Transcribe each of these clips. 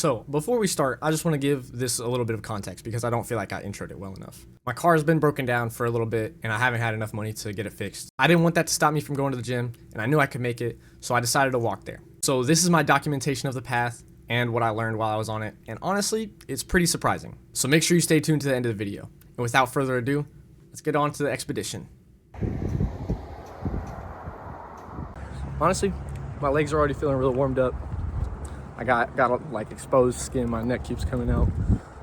So, before we start, I just want to give this a little bit of context because I don't feel like I introed it well enough. My car has been broken down for a little bit and I haven't had enough money to get it fixed. I didn't want that to stop me from going to the gym and I knew I could make it, so I decided to walk there. So, this is my documentation of the path and what I learned while I was on it, and honestly, it's pretty surprising. So, make sure you stay tuned to the end of the video. And without further ado, let's get on to the expedition. Honestly, my legs are already feeling real warmed up. I got like exposed skin, my neck keeps coming out.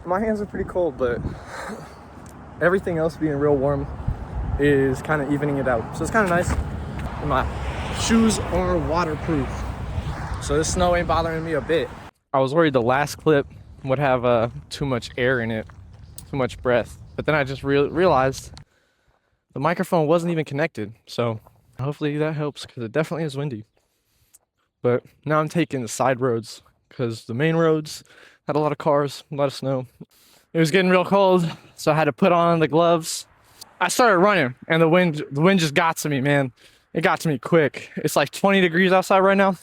My hands are pretty cold, but everything else being real warm is kind of evening it out. So it's kind of nice. And my shoes are waterproof, so this snow ain't bothering me a bit. I was worried the last clip would have too much air in it, too much breath. But then I just realized the microphone wasn't even connected. So hopefully that helps because it definitely is windy. But now I'm taking the side roads because the main roads had a lot of cars, a lot of snow. It was getting real cold, so I had to put on the gloves. I started running and the wind just got to me, man. It got to me quick. It's like 20 degrees outside right now.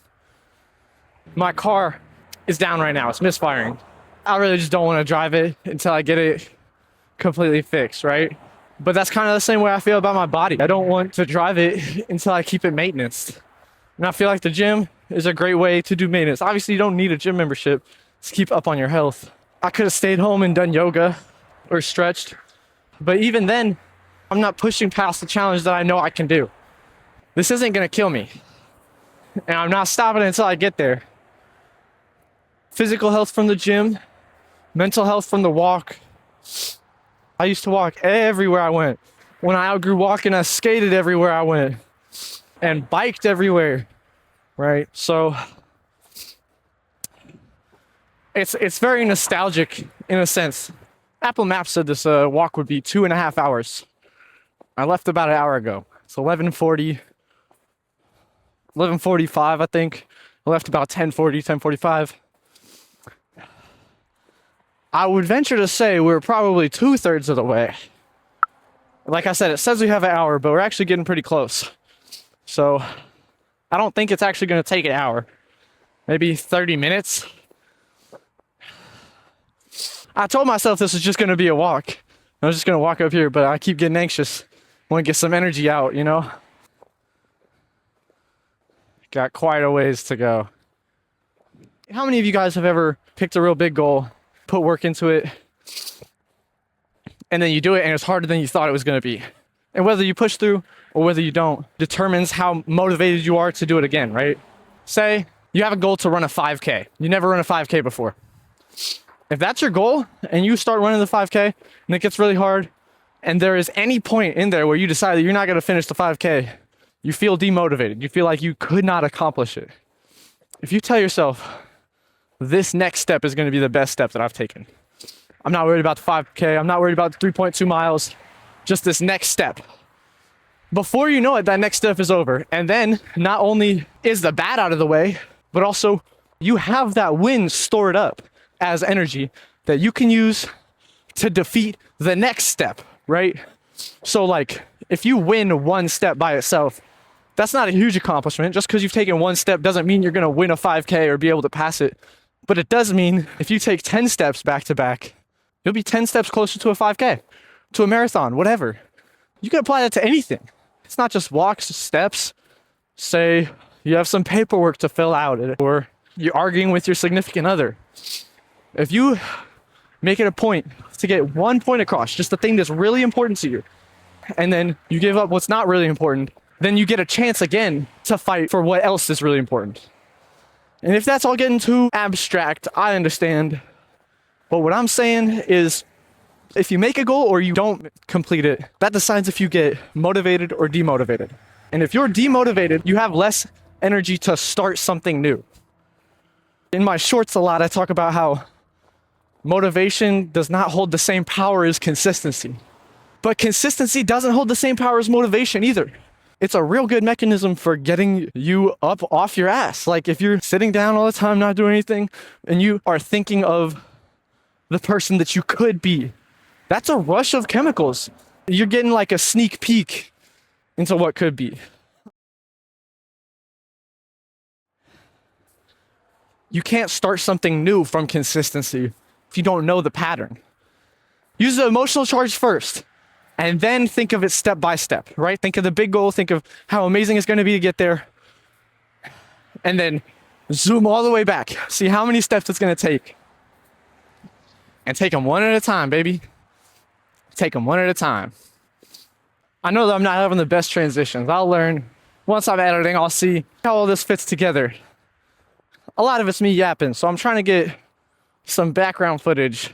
My car is down right now. It's misfiring. I really just don't want to drive it until I get it completely fixed, right? But that's kind of the same way I feel about my body. I don't want to drive it until I keep it maintenance. And I feel like the gym is a great way to do maintenance. Obviously, you don't need a gym membership to keep up on your health. I could have stayed home and done yoga or stretched. But even then, I'm not pushing past the challenge that I know I can do. This isn't going to kill me. And I'm not stopping until I get there. Physical health from the gym, mental health from the walk. I used to walk everywhere I went. When I outgrew walking, I skated everywhere I went and biked everywhere, right? So it's very nostalgic in a sense. Apple Maps said this walk would be 2.5 hours. I left about an hour ago. It's 11:40, 11:45, I think. I left about 10:40, 10:45. I would venture to say we're probably 2/3 of the way. Like I said, it says we have an hour, but we're actually getting pretty close. So I don't think it's actually going to take an hour. Maybe 30 minutes. I told myself this was just going to be a walk. I was just going to walk up here, but I keep getting anxious. I want to get some energy out, you know? Got quite a ways to go. How many of you guys have ever picked a real big goal, put work into it, and then you do it and it's harder than you thought it was going to be? And whether you push through or whether you don't determines how motivated you are to do it again, right? Say you have a goal to run a 5K. You never run a 5K before. If that's your goal and you start running the 5K and it gets really hard and there is any point in there where you decide that you're not going to finish the 5K, you feel demotivated. You feel like you could not accomplish it. If you tell yourself, this next step is going to be the best step that I've taken. I'm not worried about the 5K. I'm not worried about the 3.2 miles. Just this next step. Before you know it, that next step is over. And then not only is the bad out of the way, but also you have that win stored up as energy that you can use to defeat the next step, right? So like if you win one step by itself, that's not a huge accomplishment. Just because you've taken one step doesn't mean you're going to win a 5K or be able to pass it. But it does mean if you take 10 steps back to back, you'll be 10 steps closer to a 5K, to a marathon, whatever. You can apply that to anything. It's not just walks, steps. Say you have some paperwork to fill out or you're arguing with your significant other. If you make it a point to get one point across, just the thing that's really important to you, and then you give up what's not really important, then you get a chance again to fight for what else is really important. And if that's all getting too abstract, I understand. But what I'm saying is, if you make a goal or you don't complete it, that decides if you get motivated or demotivated. And if you're demotivated, you have less energy to start something new. In my shorts a lot, I talk about how motivation does not hold the same power as consistency. But consistency doesn't hold the same power as motivation either. It's a real good mechanism for getting you up off your ass. Like if you're sitting down all the time, not doing anything, and you are thinking of the person that you could be, that's a rush of chemicals. You're getting like a sneak peek into what could be. You can't start something new from consistency if you don't know the pattern. Use the emotional charge first, and then think of it step by step, right? Think of the big goal, think of how amazing it's going to be to get there, and then zoom all the way back. See how many steps it's going to take. And take them one at a time, baby. Take them one at a time. I know that I'm not having the best transitions. I'll learn. Once I'm editing, I'll see how all this fits together. A lot of it's me yapping, so I'm trying to get some background footage.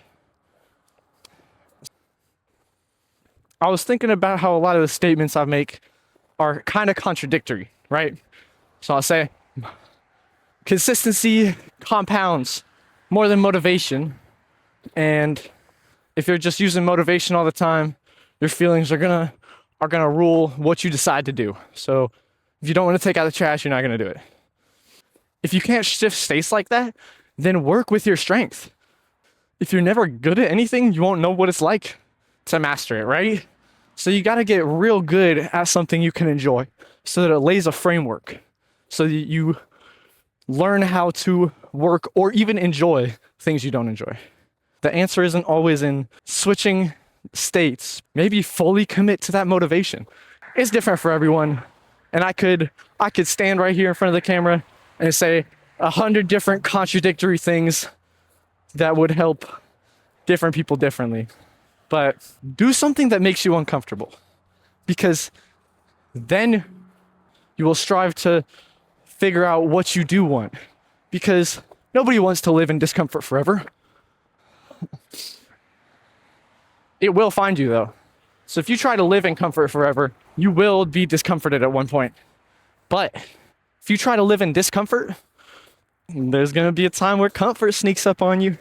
I was thinking about how a lot of the statements I make are kind of contradictory, right? So I'll say, consistency compounds more than motivation. And if you're just using motivation all the time, your feelings are gonna rule what you decide to do. So if you don't want to take out the trash, you're not gonna do it. If you can't shift states like that, then work with your strength. If you're never good at anything, you won't know what it's like to master it, right? So you got to get real good at something you can enjoy so that it lays a framework so that you learn how to work or even enjoy things you don't enjoy. The answer isn't always in switching states. Maybe fully commit to that motivation. It's different for everyone. And I could stand right here in front of the camera and say 100 different contradictory things that would help different people differently. But do something that makes you uncomfortable, because then you will strive to figure out what you do want, because nobody wants to live in discomfort forever. It will find you though. So if you try to live in comfort forever, you will be discomforted at one point. But if you try to live in discomfort, there's going to be a time where comfort sneaks up on you.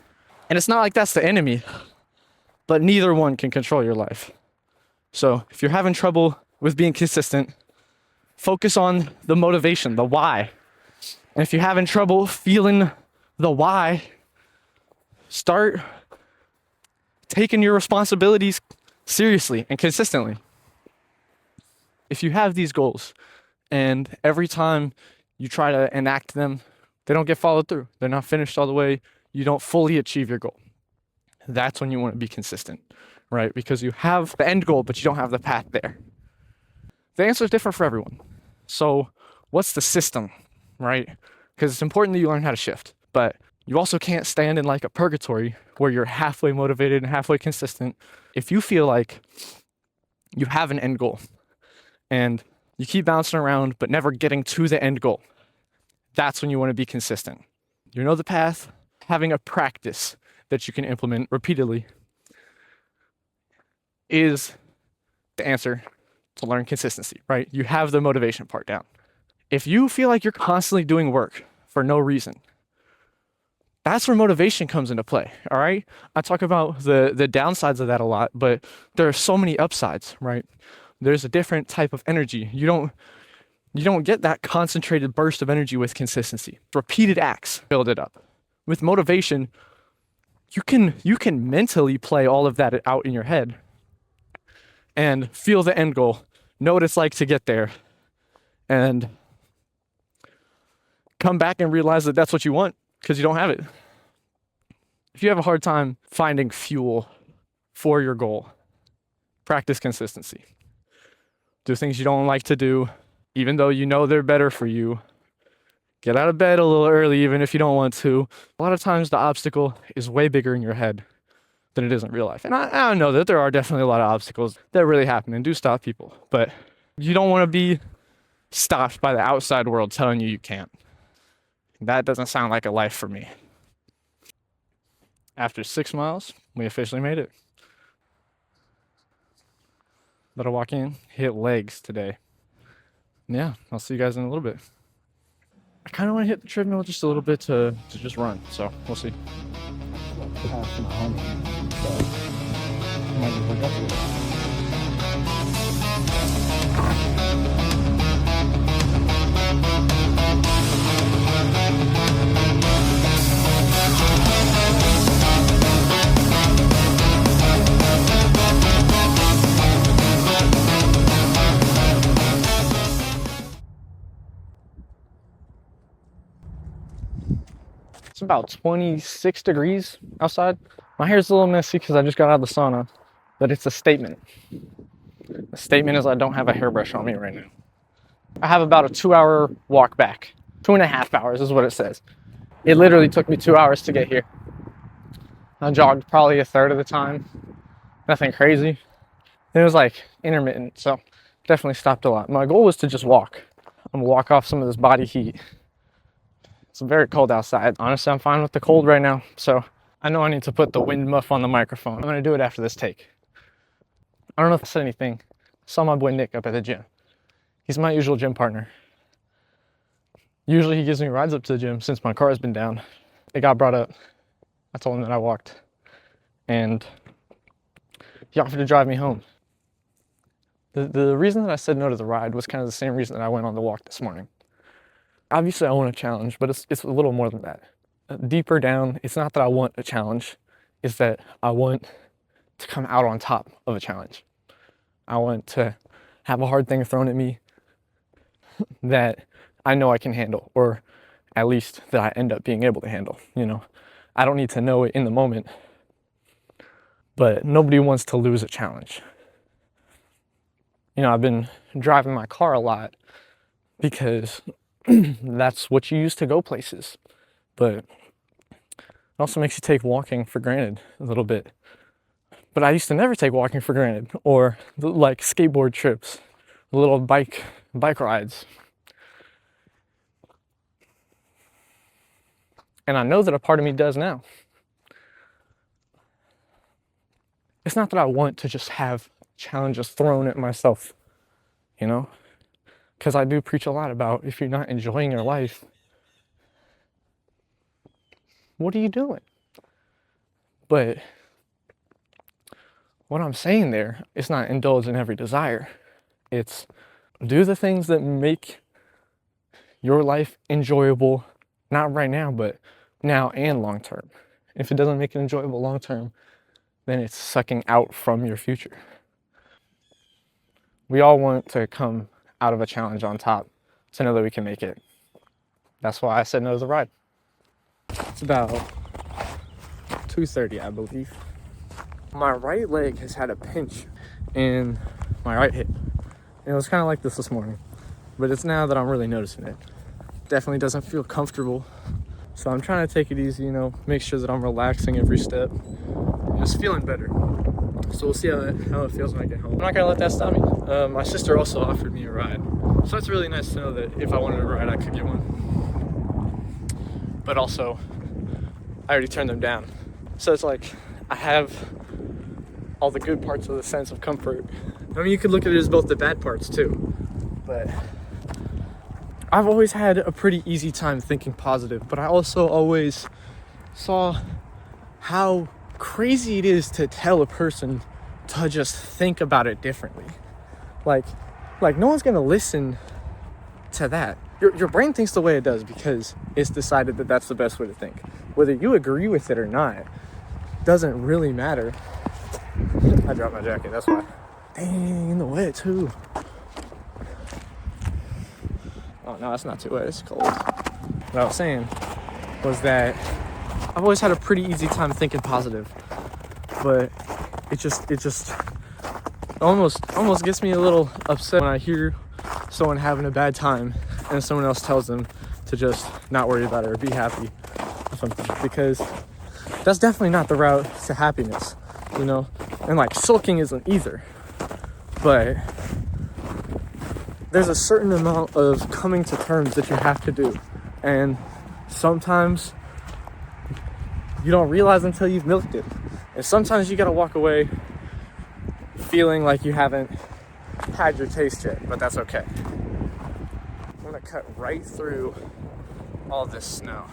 And it's not like that's the enemy, but neither one can control your life. So if you're having trouble with being consistent, focus on the motivation, the why. And if you're having trouble feeling the why, start taking your responsibilities seriously and consistently. If you have these goals and every time you try to enact them, they don't get followed through, they're not finished all the way, you don't fully achieve your goal, that's when you want to be consistent, right? Because you have the end goal, but you don't have the path there. The answer is different for everyone. So what's the system, right? Because it's important that you learn how to shift, but you also can't stand in like a purgatory where you're halfway motivated and halfway consistent. If you feel like you have an end goal and you keep bouncing around but never getting to the end goal, that's when you want to be consistent. You know the path. Having a practice that you can implement repeatedly is the answer to learn consistency, right? You have the motivation part down. If you feel like you're constantly doing work for no reason, that's where motivation comes into play, all right? I talk about the downsides of that a lot, but there are so many upsides, right? There's a different type of energy. You don't get that concentrated burst of energy with consistency. Repeated acts build it up. With motivation, you can mentally play all of that out in your head and feel the end goal, know what it's like to get there, and come back and realize that that's what you want because you don't have it. If you have a hard time finding fuel for your goal, practice consistency. Do things you don't like to do, even though you know they're better for you. Get out of bed a little early, even if you don't want to. A lot of times the obstacle is way bigger in your head than it is in real life. And I know that there are definitely a lot of obstacles that really happen and do stop people, but you don't want to be stopped by the outside world telling you can't. That doesn't sound like a life for me. After 6 miles, we officially made it. Better walk in, hit legs today. Yeah, I'll see you guys in a little bit. I kind of want to hit the treadmill just a little bit to just run, so we'll see. about 26 degrees outside. My hair's a little messy because I just got out of the sauna, but it's a statement. The statement is I don't have a hairbrush on me right now. I have about a 2-hour walk back. 2.5 hours is what it says. It literally took me 2 hours to get here. I jogged probably a third of the time. Nothing crazy. It was like intermittent, so definitely stopped a lot. My goal was to just walk. I'm gonna walk off some of this body heat. It's very cold outside. Honestly, I'm fine with the cold right now, so I know I need to put the wind muff on the microphone. I'm gonna do it after this take. I don't know if I said anything. I saw my boy Nick up at the gym. He's my usual gym partner. Usually he gives me rides up to the gym since my car has been down. It got brought up. I told him that I walked. And he offered to drive me home. The reason that I said no to the ride was kind of the same reason that I went on the walk this morning. Obviously I want a challenge, but it's a little more than that. Deeper down, it's not that I want a challenge, it's that I want to come out on top of a challenge. I want to have a hard thing thrown at me that I know I can handle, or at least that I end up being able to handle. You know, I don't need to know it in the moment, but nobody wants to lose a challenge. You know, I've been driving my car a lot because that's what you use to go places, but it also makes you take walking for granted a little bit. But I used to never take walking for granted, or like skateboard trips, little bike rides. And I know that a part of me does now. It's not that I want to just have challenges thrown at myself, you know? Because I do preach a lot about if you're not enjoying your life, what are you doing? But what I'm saying there is not indulge in every desire. It's do the things that make your life enjoyable, not right now, but now and long term. If it doesn't make it enjoyable long term, then it's sucking out from your future. We all want to come out of a challenge on top to know that we can make it. That's why I said no to the ride. It's about 2:30, I believe. My right leg has had a pinch in my right hip. And it was kind of like this morning, but it's now that I'm really noticing it. Definitely doesn't feel comfortable. So I'm trying to take it easy, you know, make sure that I'm relaxing every step. And just feeling better. So we'll see how it feels when I get home. I'm not gonna let that stop me. My sister also offered me a ride. So it's really nice to know that if I wanted a ride, I could get one. But also, I already turned them down. So it's like, I have all the good parts of the sense of comfort. I mean, you could look at it as both the bad parts too. But I've always had a pretty easy time thinking positive, but I also always saw how crazy it is to tell a person to just think about it differently. Like no one's gonna listen to that. Your brain thinks the way it does because it's decided that that's the best way to think. Whether you agree with it or not doesn't really matter. I dropped my jacket, that's why. Dang, in the wet too. Oh no, it's not too wet, it's cold. What I was saying was that I've always had a pretty easy time thinking positive, but it just almost gets me a little upset when I hear someone having a bad time and someone else tells them to just not worry about it or be happy or something, because that's definitely not the route to happiness, you know? And like sulking isn't either, but there's a certain amount of coming to terms that you have to do, and sometimes you don't realize until you've milked it, and sometimes you gotta walk away feeling like you haven't had your taste yet, but that's okay. I'm gonna cut right through all this snow.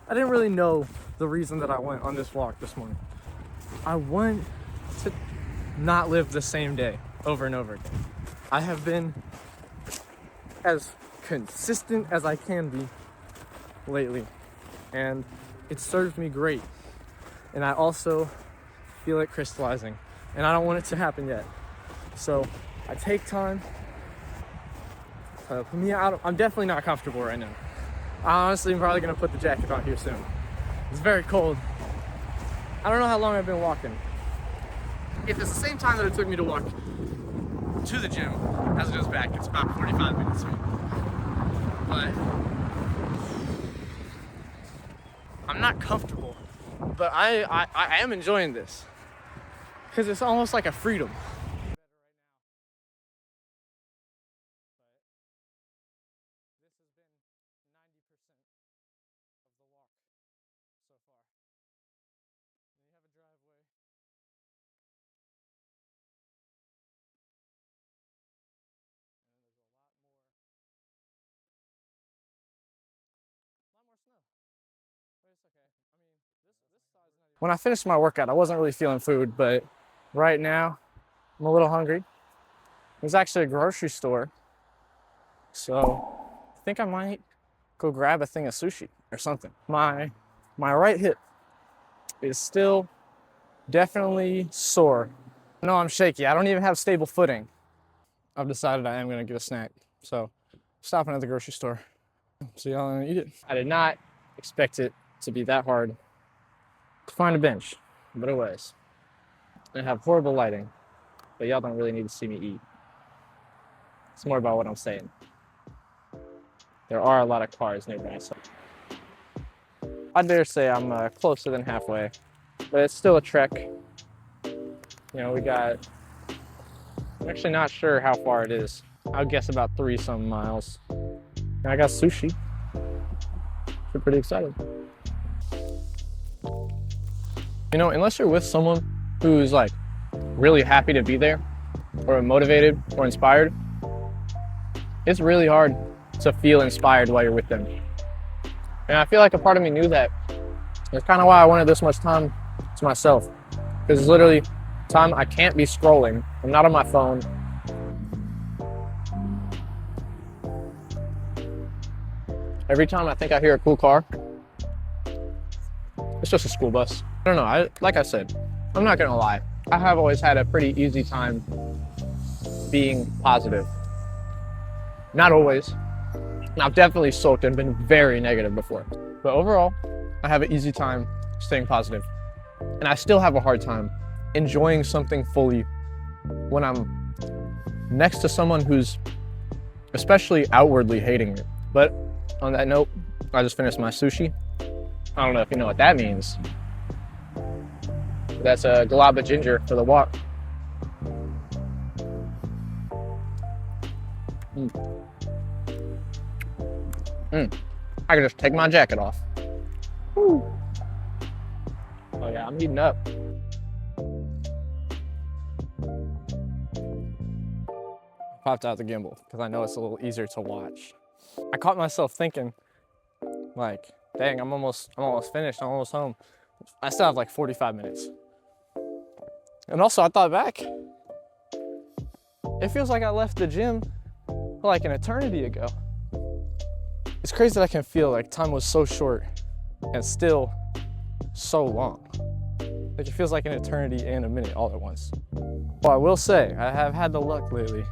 I didn't really know the reason that I went on this walk this morning. I want to not live the same day over and over again. I have been as consistent as I can be lately, and it served me great. And I also feel it crystallizing, and I don't want it to happen yet. So I take time. Put me out. I'm definitely not comfortable right now. Honestly, I'm probably gonna put the jacket on here soon. It's very cold. I don't know how long I've been walking. If it's the same time that it took me to walk to the gym as it is back, it's about 45 minutes. But I'm not comfortable. But I am enjoying this because it's almost like a freedom. When I finished my workout, I wasn't really feeling food, but right now I'm a little hungry. There's actually a grocery store, so I think I might go grab a thing of sushi or something. My right hip is still definitely sore. No, I'm shaky. I don't even have stable footing. I've decided I am gonna get a snack, so stopping at the grocery store. So y'all gonna eat it. I did not expect it to be that hard to find a bench, but it was. I have horrible lighting, but y'all don't really need to see me eat. It's more about what I'm saying. There are a lot of cars nearby, so I dare say I'm closer than halfway, but it's still a trek. You know, I'm actually not sure how far it is. I would guess about 3-some miles. And I got sushi. I'm pretty excited. You know, unless you're with someone who's like really happy to be there or motivated or inspired, it's really hard to feel inspired while you're with them. And I feel like a part of me knew that. That's kind of why I wanted this much time to myself. Because it's literally time I can't be scrolling. I'm not on my phone. Every time I think I hear a cool car, it's just a school bus. I don't know, like I said, I'm not gonna lie. I have always had a pretty easy time being positive. Not always. I've definitely sulked and been very negative before. But overall, I have an easy time staying positive. And I still have a hard time enjoying something fully when I'm next to someone who's especially outwardly hating it. But on that note, I just finished my sushi. I don't know if you know what that means. That's a glab of ginger for the walk. I can just take my jacket off. Woo. Oh yeah, I'm heating up. Popped out the gimbal because I know it's a little easier to watch. I caught myself thinking, like, dang, I'm almost finished. I'm almost home. I still have like 45 minutes. And also, I thought back. It feels like I left the gym like an eternity ago. It's crazy that I can feel like time was so short and still so long. Like it feels like an eternity and a minute all at once. Well, I will say, I have had the luck lately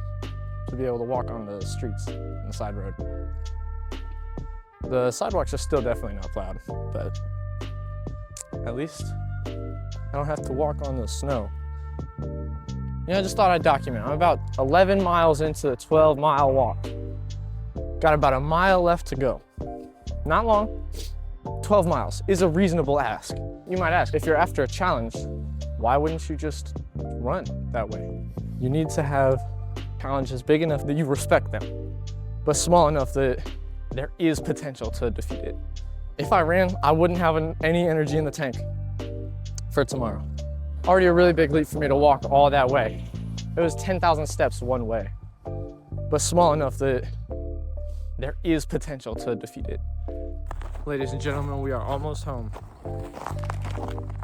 to be able to walk on the streets on the side road. The sidewalks are still definitely not plowed, but at least I don't have to walk on the snow. You know, I just thought I'd document. I'm about 11 miles into a 12-mile walk. Got about a mile left to go. Not long. 12 miles is a reasonable ask. You might ask, if you're after a challenge, why wouldn't you just run that way? You need to have challenges big enough that you respect them, but small enough that there is potential to defeat it. If I ran, I wouldn't have any energy in the tank for tomorrow. Already a really big leap for me to walk all that way. It was 10,000 steps one way, but small enough that there is potential to defeat it. Ladies and gentlemen, we are almost home.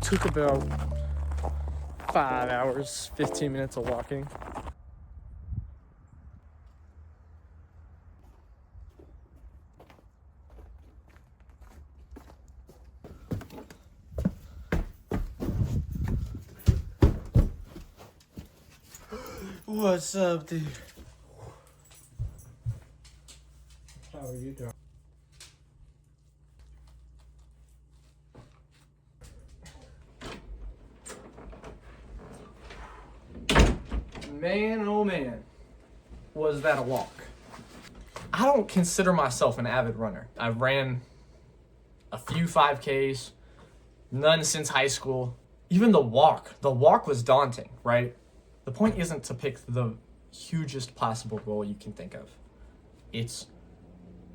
Took about 5 hours, 15 minutes of walking. What's up, dude? How are you doing? Man, oh man, was that a walk. I don't consider myself an avid runner. I've ran a few 5Ks, none since high school. Even the walk was daunting, right? The point isn't to pick the hugest possible goal you can think of. It's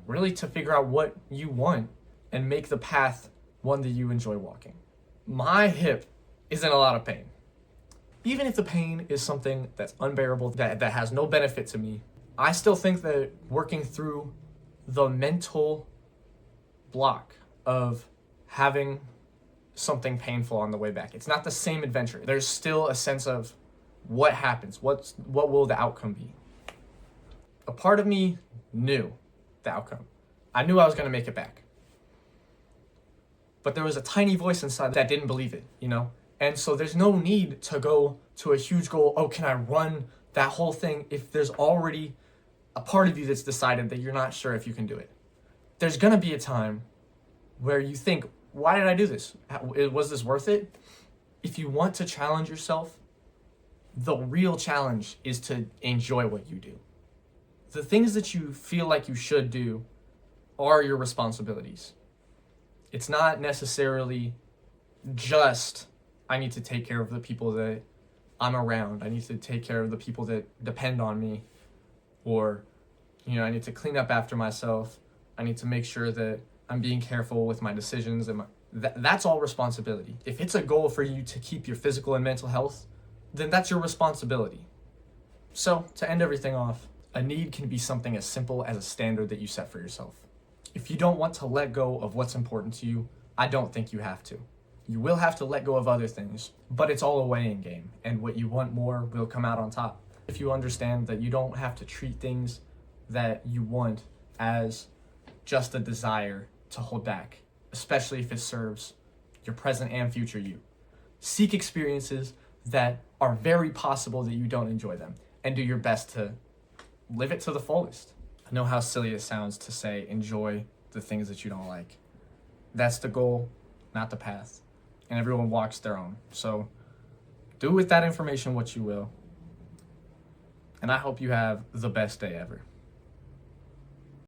really to figure out what you want and make the path one that you enjoy walking. My hip is in a lot of pain. Even if the pain is something that's unbearable, that has no benefit to me, I still think that working through the mental block of having something painful on the way back, it's not the same adventure. There's still a sense of what happens, what will the outcome be. A part of me knew the outcome. I knew I was gonna make it back. But there was a tiny voice inside that didn't believe it, you know? And so there's no need to go to a huge goal. Oh, can I run that whole thing if there's already a part of you that's decided that you're not sure if you can do it? There's gonna be a time where you think, why did I do this? Was this worth it? If you want to challenge yourself, the real challenge is to enjoy what you do. The things that you feel like you should do are your responsibilities. It's not necessarily just, I need to take care of the people that I'm around. I need to take care of the people that depend on me. Or, I need to clean up after myself. I need to make sure that I'm being careful with my decisions. And that's all responsibility. If it's a goal for you to keep your physical and mental health, then that's your responsibility. So, to end everything off, a need can be something as simple as a standard that you set for yourself. If you don't want to let go of what's important to you, I don't think you have to. You will have to let go of other things, but it's all a weighing game, and what you want more will come out on top. If you understand that you don't have to treat things that you want as just a desire to hold back, especially if it serves your present and future you. Seek experiences that are very possible that you don't enjoy them, and do your best to live it to the fullest. I know how silly it sounds to say enjoy the things that you don't like. That's the goal, not the path. And everyone walks their own. So do with that information what you will. And I hope you have the best day ever.